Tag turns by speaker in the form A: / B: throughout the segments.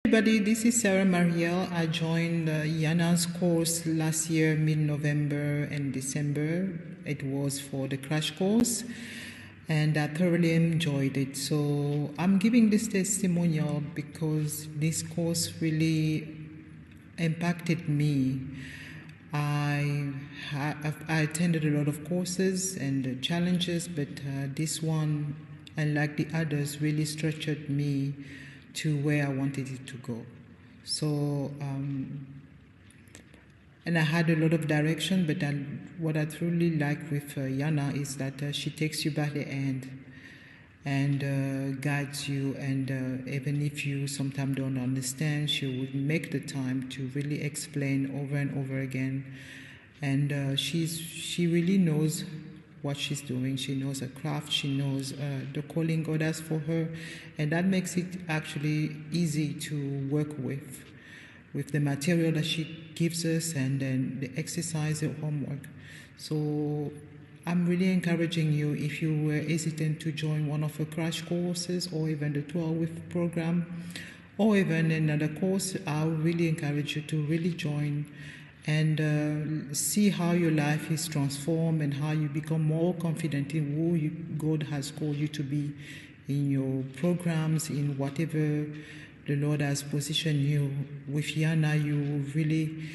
A: Everybody, this is Sarah Marielle. I joined Yana's course last year, mid-November and December. It was for the crash course, and I thoroughly enjoyed it. So I'm giving this testimonial because this course really impacted me. I attended a lot of courses and challenges, but this one, unlike the others, really structured me to where I wanted it to go. So, and I had a lot of direction, but what I truly like with Yana is that she takes you by the hand and guides you, and even if you sometimes don't understand, she would make the time to really explain over and over again. And she really knows what she's doing. She knows her craft. She knows the calling God has for her, and that makes it actually easy to work with the material that she gives us, and then the exercise, the homework. So I'm really encouraging you, if you were hesitant to join one of her crash courses or even the 12-week program or even another course, I would really encourage you to really join and see how your life is transformed and how you become more confident in who God has called you to be in your programs, in whatever the Lord has positioned you. With Yana, you will really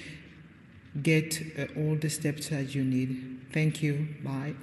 A: get all the steps that you need. Thank you. Bye.